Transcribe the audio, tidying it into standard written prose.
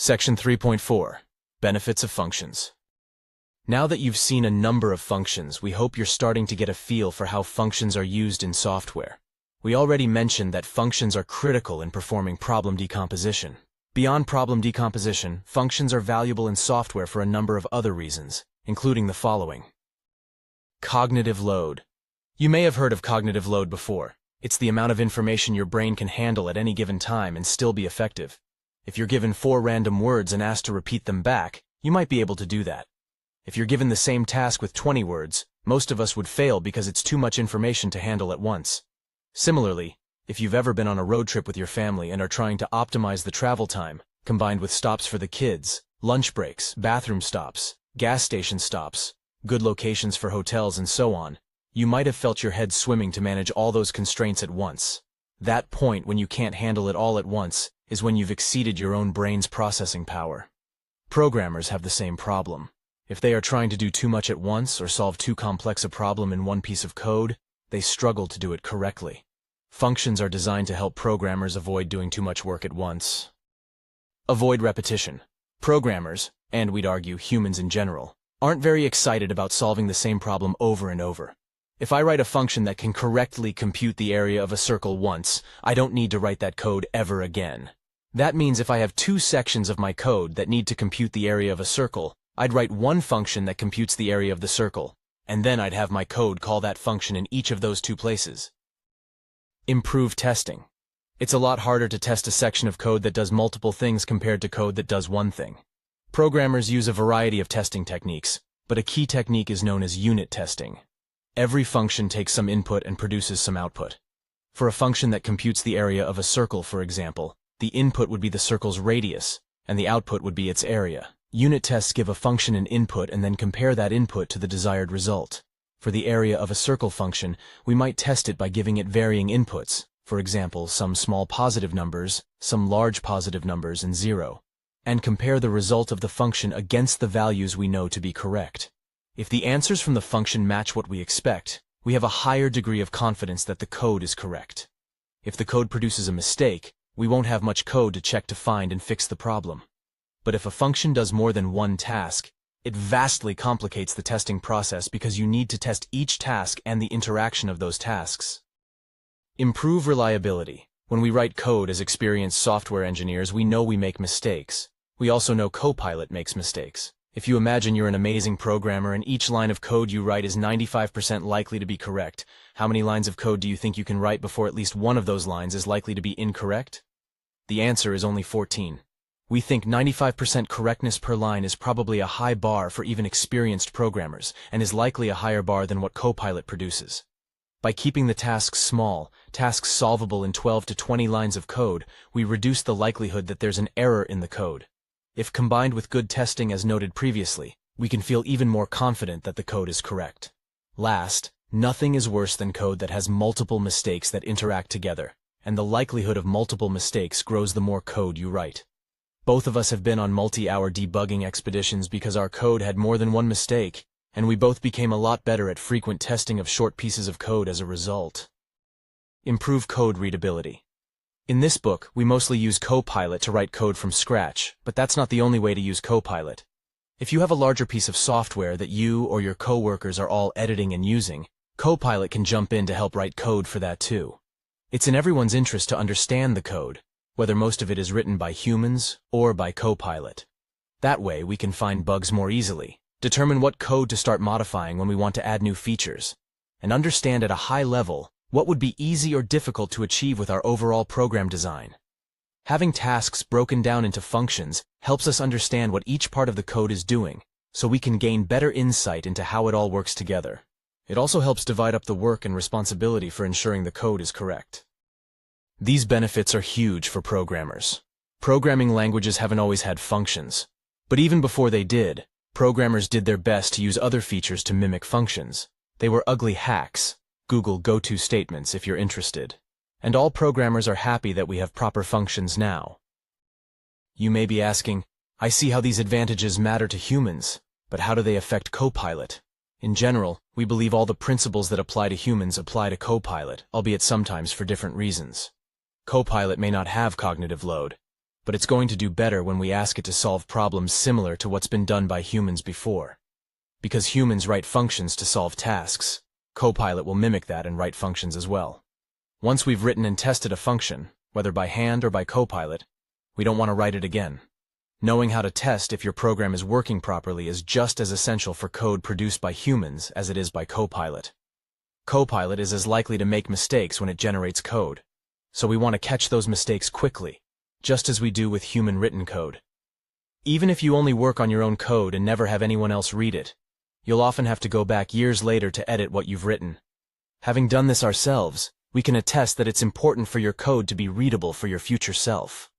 Section 3.4 Benefits of Functions. Now that you've seen a number of functions, we hope you're starting to get a feel for how functions are used in software. We already mentioned that functions are critical in performing problem decomposition. Beyond problem decomposition, functions are valuable in software for a number of other reasons, including the following. Cognitive load. You may have heard of cognitive load before. It's the amount of information your brain can handle at any given time and still be effective. If you're given 4 random words and asked to repeat them back, you might be able to do that. If you're given the same task with 20 words, most of us would fail because it's too much information to handle at once. Similarly, if you've ever been on a road trip with your family and are trying to optimize the travel time, combined with stops for the kids, lunch breaks, bathroom stops, gas station stops, good locations for hotels, and so on, you might have felt your head swimming to manage all those constraints at once. That point when you can't handle it all at once is when you've exceeded your own brain's processing power. Programmers have the same problem. If they are trying to do too much at once or solve too complex a problem in one piece of code, they struggle to do it correctly. Functions are designed to help programmers avoid doing too much work at once. Avoid repetition. Programmers, and we'd argue humans in general, aren't very excited about solving the same problem over and over. If I write a function that can correctly compute the area of a circle once, I don't need to write that code ever again. That means if I have 2 sections of my code that need to compute the area of a circle, I'd write one function that computes the area of the circle, and then I'd have my code call that function in each of those 2 places. Improve testing. It's a lot harder to test a section of code that does multiple things compared to code that does one thing. Programmers use a variety of testing techniques, but a key technique is known as unit testing. Every function takes some input and produces some output. For a function that computes the area of a circle, for example, the input would be the circle's radius, and the output would be its area. Unit tests give a function an input and then compare that input to the desired result. For the area of a circle function, we might test it by giving it varying inputs, for example, some small positive numbers, some large positive numbers, and 0, and compare the result of the function against the values we know to be correct. If the answers from the function match what we expect, we have a higher degree of confidence that the code is correct. If the code produces a mistake, we won't have much code to check to find and fix the problem. But if a function does more than one task, it vastly complicates the testing process because you need to test each task and the interaction of those tasks. Improve reliability. When we write code as experienced software engineers, we know we make mistakes. We also know Copilot makes mistakes. If you imagine you're an amazing programmer and each line of code you write is 95% likely to be correct, how many lines of code do you think you can write before at least one of those lines is likely to be incorrect? The answer is only 14. We think 95% correctness per line is probably a high bar for even experienced programmers, and is likely a higher bar than what Copilot produces. By keeping the tasks small, tasks solvable in 12 to 20 lines of code, we reduce the likelihood that there's an error in the code. If combined with good testing as noted previously, we can feel even more confident that the code is correct. Last, nothing is worse than code that has multiple mistakes that interact together, and the likelihood of multiple mistakes grows the more code you write. Both of us have been on multi-hour debugging expeditions because our code had more than one mistake, and we both became a lot better at frequent testing of short pieces of code as a result. Improve code readability. In this book, we mostly use Copilot to write code from scratch, but that's not the only way to use Copilot. If you have a larger piece of software that you or your coworkers are all editing and using, Copilot can jump in to help write code for that too. It's in everyone's interest to understand the code, whether most of it is written by humans or by Copilot. That way, we can find bugs more easily, determine what code to start modifying when we want to add new features, and understand at a high level what would be easy or difficult to achieve with our overall program design. Having tasks broken down into functions helps us understand what each part of the code is doing, so we can gain better insight into how it all works together. It also helps divide up the work and responsibility for ensuring the code is correct. These benefits are huge for programmers. Programming languages haven't always had functions, but even before they did, programmers did their best to use other features to mimic functions. They were ugly hacks. Google go-to statements if you're interested. And all programmers are happy that we have proper functions now. You may be asking, I see how these advantages matter to humans, but how do they affect Copilot? In general, we believe all the principles that apply to humans apply to Copilot, albeit sometimes for different reasons. Copilot may not have cognitive load, but it's going to do better when we ask it to solve problems similar to what's been done by humans before. Because humans write functions to solve tasks, Copilot will mimic that and write functions as well. Once we've written and tested a function, whether by hand or by Copilot, we don't want to write it again. Knowing how to test if your program is working properly is just as essential for code produced by humans as it is by Copilot. Copilot is as likely to make mistakes when it generates code, so we want to catch those mistakes quickly, just as we do with human-written code. Even if you only work on your own code and never have anyone else read it, you'll often have to go back years later to edit what you've written. Having done this ourselves, we can attest that it's important for your code to be readable for your future self.